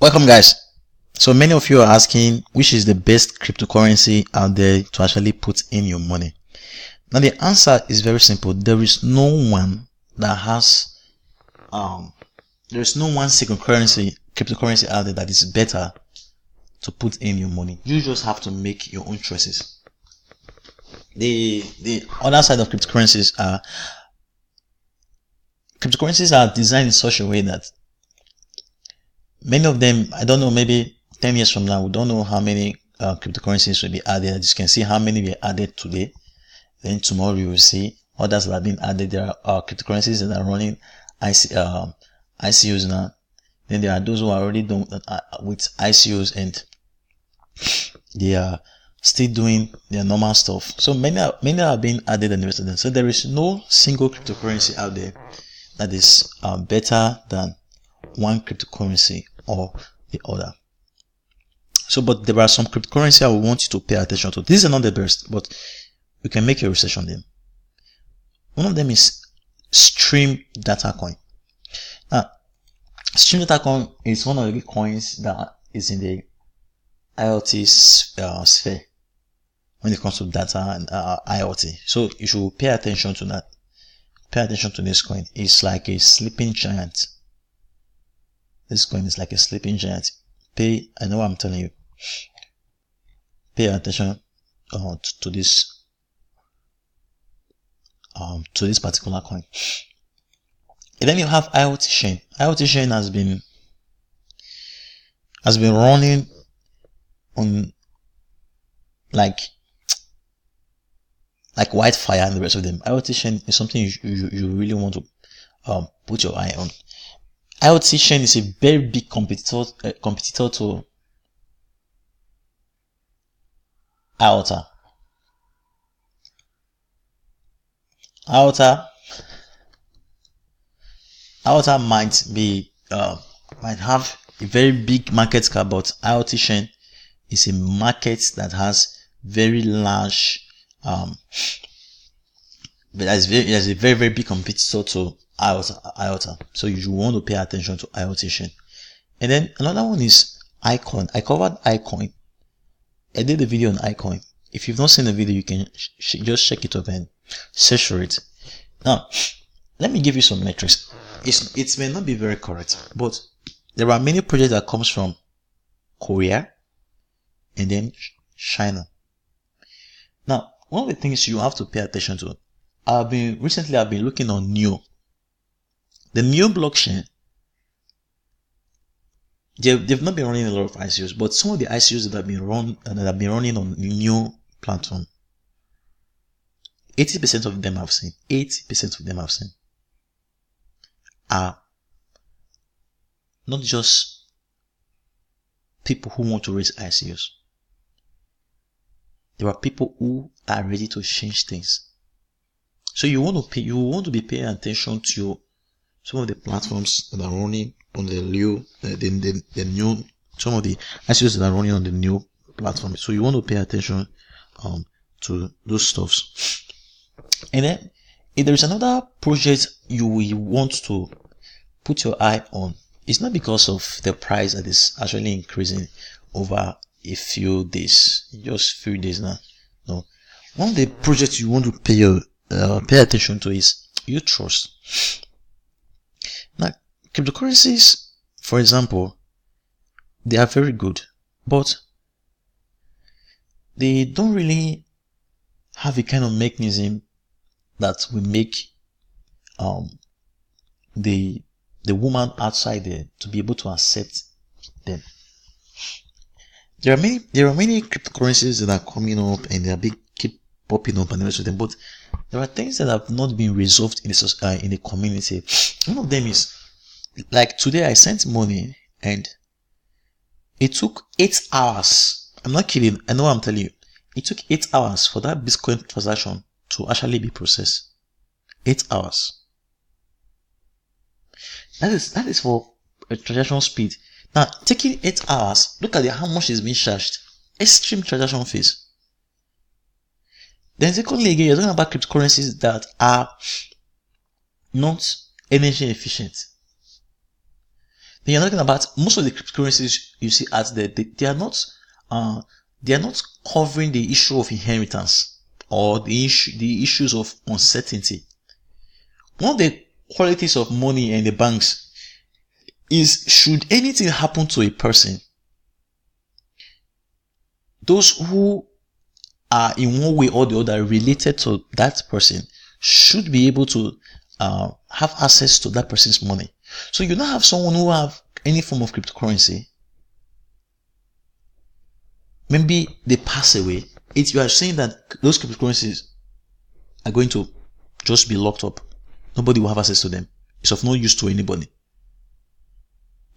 Welcome guys. So many of you are asking which is the best cryptocurrency out there to actually put in your money. Now the answer is very simple. There is no one that has there is no one single cryptocurrency out there that is better to put in your money. You just have to make your own choices. The other side of cryptocurrencies are designed in such a way that many of them, I don't know, maybe 10 years from now, we don't know how many cryptocurrencies will be added. As you can see how many were added today. Then tomorrow you will see others that have been added. There are cryptocurrencies that are running ICOs now. Then there are those who are already done with ICOs and they are still doing their normal stuff. So many are being added and the rest of them. So there is no single cryptocurrency out there that is better than one cryptocurrency or the other. So, but there are some cryptocurrency I will want you to pay attention to. These are not the best, but you can make your research on them. One of them is Streamdata coin. Now, Streamdata coin is one of the big coins that is in the IoT sphere when it comes to data and IoT. So you should pay attention to that. Pay attention to this coin. It's like a sleeping giant. This coin is like a sleeping giant. I know what I'm telling you. Pay attention to this particular coin. And then you have IOTCHAIN. IOTCHAIN has been running on like wildfire and the rest of them. IOTCHAIN is something you really want to put your eye on. IOTCHAIN is a very big competitor to IOTA. IOTA might have a very big market cap, but IOTCHAIN is a market that has very large but as a very big competitor to IOTA. So you want to pay attention to IOTCHAIN. And then another one is iCoin. I covered iCoin. I did a video on iCoin. If you've not seen the video, you can just check it up and search for it. Now, let me give you some metrics. It may not be very correct, but there are many projects that comes from Korea and then China. Now, one of the things you have to pay attention to, recently I've been looking on NEO. The NEO blockchain, they've not been running a lot of ICOs, but some of the ICOs that have been running on the NEO platform, 80% of them I've seen, are not just people who want to raise ICOs. There are people who are ready to change things. So you want to be paying attention to some of the platforms that are running on the new, some of the ICOs that are running on the new platform. So you want to pay attention to those stuffs. And then if there is another project you will want to put your eye on, it's not because of the price that is actually increasing over a few days, just few days now. No, one of the projects you want to pay attention to is UTRUST. Now, cryptocurrencies, for example, they are very good, but they don't really have a kind of mechanism that will make the woman outside there to be able to accept them. There are many cryptocurrencies that are coming up and they are keep popping up and the rest of them, but there are things that have not been resolved in the community. One of them is, like today I sent money and it took 8 hours. I'm not kidding. I know what I'm telling you. It took 8 hours for that Bitcoin transaction to actually be processed. 8 hours. That is for a transaction speed. Now, taking 8 hours, look at how much is being charged. Extreme transaction fees. Then secondly, again, you're talking about cryptocurrencies that are not energy efficient. Then you're talking about most of the cryptocurrencies you see out there, they are not covering the issue of inheritance or the issues of uncertainty. One of the qualities of money and the banks is, should anything happen to a person, those who are in one way or the other related to that person should be able to have access to that person's money. So you don't have someone who have any form of cryptocurrency, maybe they pass away. You are saying that those cryptocurrencies are going to just be locked up. Nobody will have access to them. It's of no use to anybody.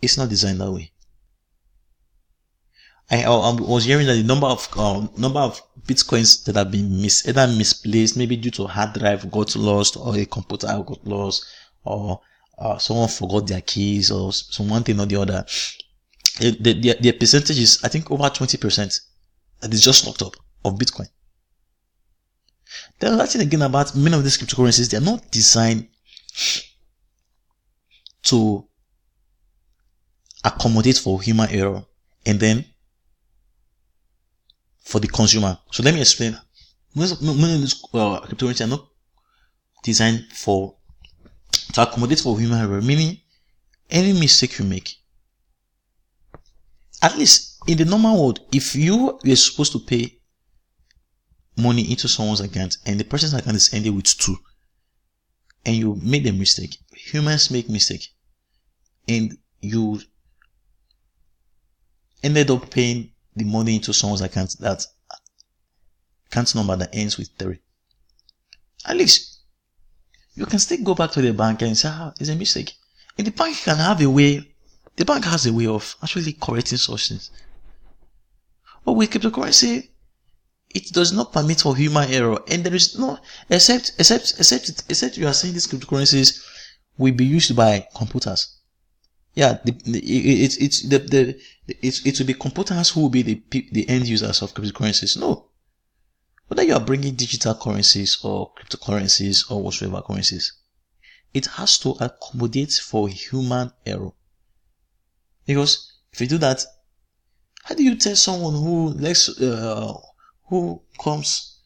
It's not designed that way. I was hearing that the number of bitcoins that have been either misplaced, maybe due to a hard drive got lost, or a computer got lost, or someone forgot their keys, or some one thing or the other. The percentage is, I think, over 20% that is just locked up of Bitcoin. Then that's again about many of these cryptocurrencies. They are not designed to accommodate for human error and then for the consumer. So let me explain. Many of these cryptocurrencies are not designed to accommodate for human error, meaning any mistake you make, at least in the normal world, if you were supposed to pay money into someone's account and the person's account is ended with 2 and you made a mistake, humans make mistake, and you ended up paying the money into someone's account, that account number that ends with 3, at least you can still go back to the bank and say, it's a mistake. And the bank has a way of actually correcting such things. But with cryptocurrency, it does not permit for human error, and there is no, except you are saying these cryptocurrencies will be used by computers. Yeah, it will be computers who will be the end users of cryptocurrencies. No, whether you are bringing digital currencies or cryptocurrencies or whatsoever currencies, it has to accommodate for human error. Because if you do that, how do you tell someone who comes,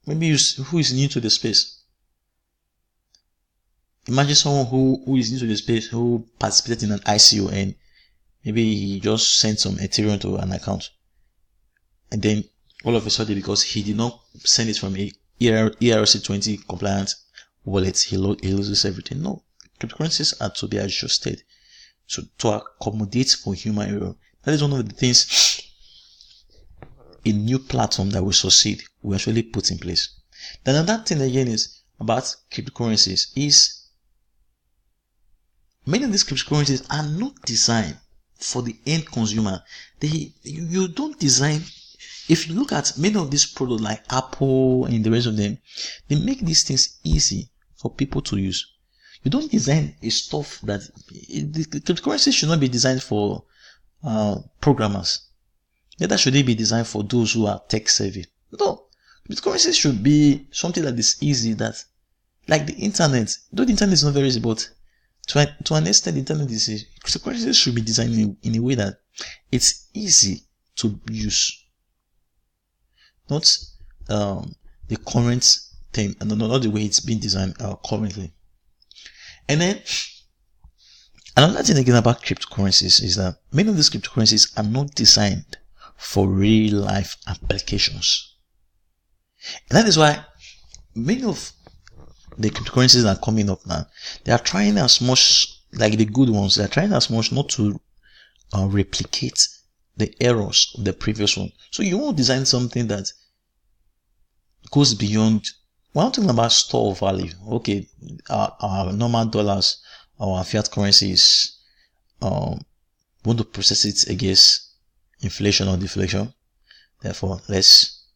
maybe who is new to the space? Imagine someone who is new to the space, who participated in an ICO and maybe he just sent some Ethereum to an account, and then all of a sudden, because he did not send it from a ERC20 compliant wallet, he loses everything. No, cryptocurrencies are to be adjusted to accommodate for human error. That is one of the things a new platform that will succeed will actually put in place. Then another thing again is about cryptocurrencies is many of these cryptocurrencies are not designed for the end consumer. You don't design. If you look at many of these products like Apple and the rest of them, they make these things easy for people to use. You don't design a stuff that the cryptocurrency should not be designed for programmers. Neither should they be designed for those who are tech savvy. No, cryptocurrency should be something that is easy, that like the internet. Though the internet is not very easy, but to an extent, the internet is easy. Cryptocurrencies should be designed in a way that it's easy to use. Not the current thing, and not the way it's been designed currently. And then another thing again about cryptocurrencies is that many of these cryptocurrencies are not designed for real life applications. And that is why many of the cryptocurrencies that are coming up now, they are trying as much, like the good ones, they are trying as much not to replicate the errors of the previous one. So you won't design something that goes beyond. We're not talking about store value. Okay, our normal dollars, our fiat currency is want to process it against inflation or deflation. Therefore, let's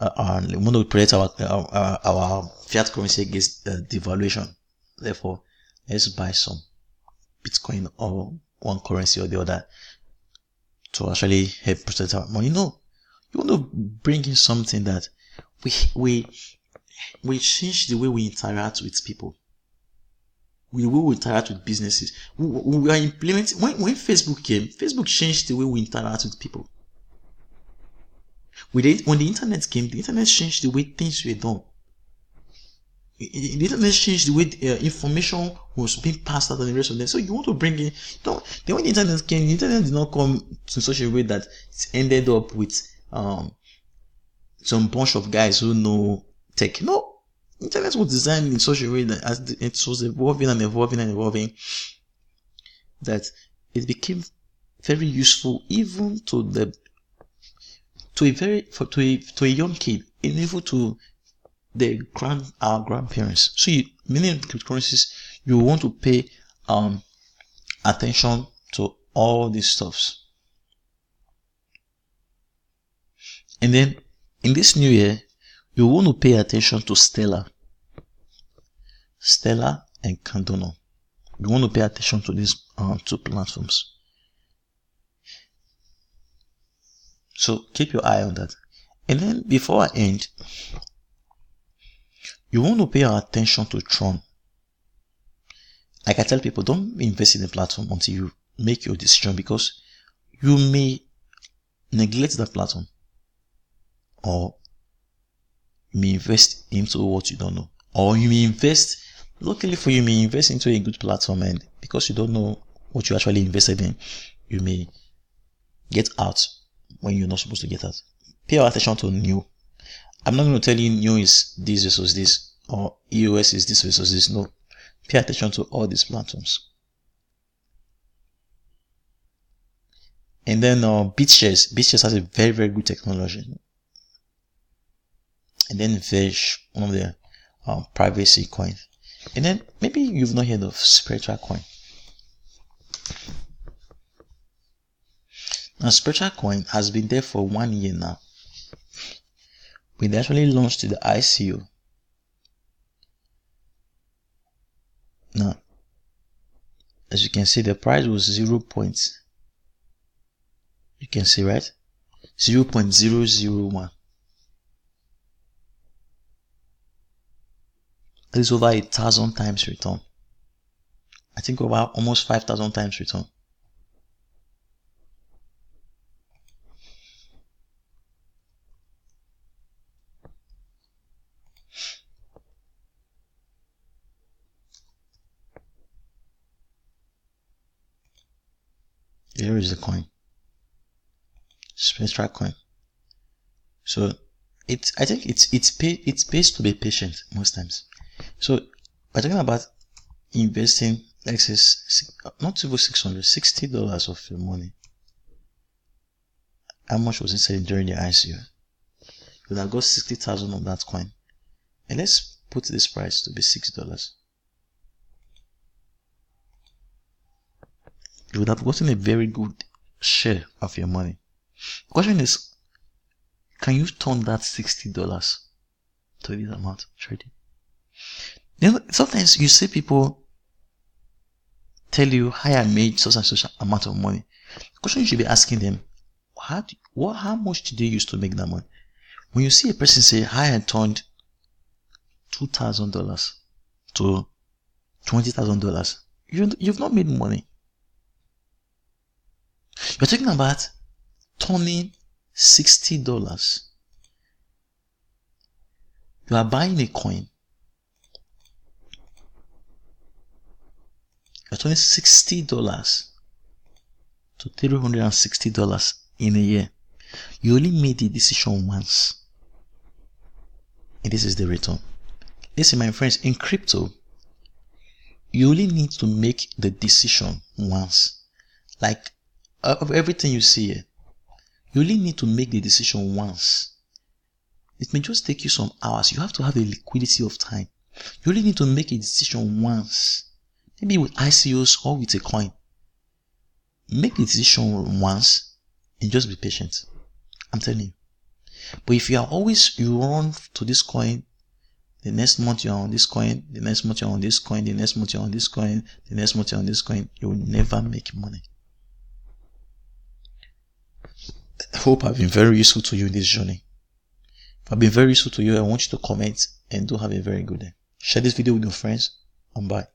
we want to protect our fiat currency against devaluation. Therefore, let's buy some Bitcoin or one currency or the other to actually help protect our money. No, you want to bring in something that we change the way we interact with people. with the way we interact with businesses. We are implementing, when Facebook came, Facebook changed the way we interact with people. When the internet came, the internet changed the way things were done. The internet changed the way information was being passed out and the rest of them. So you want to bring in, then when the internet came, the internet did not come to such a way that it ended up with some bunch of guys who know tech. No, the internet was designed in such a way that as it was evolving and evolving and evolving, that it became very useful even to a young kid, and even to our grandparents. So many of the cryptocurrencies, you want to pay attention to all these stuffs. And then in this new year, you want to pay attention to Stellar and Cardano. You want to pay attention to these two platforms. So keep your eye on that. And then before I end, you want to pay attention to Tron. Like I tell people, don't invest in the platform until you make your decision, because you may neglect that platform, or you may invest into what you don't know, or you may invest, luckily for you may invest into a good platform, and because you don't know what you actually invested in, you may get out when you're not supposed to get out. Pay attention to new. I'm not going to tell you new is this versus this, or EOS is this versus this. No. Pay attention to all these platforms. And then BitShares. BitShares has a very, very good technology. And then Verge, one of the privacy coins. And then maybe you've not heard of Spectra Coin. Now, Spectra Coin has been there for 1 year now. We actually launched the ICO. Now, as you can see, the price was 0. You can see, right? 0.001. That is over 1,000 times return. I think over almost 5,000 times return. Here is the coin, Spectra Coin. So I think it's best to be patient most times. So we're talking about investing, like say, not even $60 of your money. How much was inside during the ICO? You would have got 60,000 of that coin, and let's put this price to be $6. You would have gotten a very good share of your money. The question is, can you turn that $60 to this amount trading? Then sometimes you see people tell you, "Hi, I made such and such amount of money." The question you should be asking them, how much did they use to make that money? When you see a person say, "Hi, I turned $2,000 to $20,000," you've not made money. You're talking about turning $60. You are buying a coin. You're turning $60 to $360 in a year. You only made the decision once, and this is the return. Listen, my friends, in crypto, you only need to make the decision once. Like of everything you see here, you only need to make the decision once. It may just take you some hours. You have to have a liquidity of time. You only need to make a decision once. Maybe with ICOs or with a coin. Make the decision once and just be patient. I'm telling you. But if you run to this coin, the next month you're on this coin, the next month you're on this coin, the next month you're on this coin, the next month you're on this coin, you will never make money. I hope I've been very useful to you in this journey. If I've been very useful to you, I want you to comment and do have a very good day. Share this video with your friends, and bye.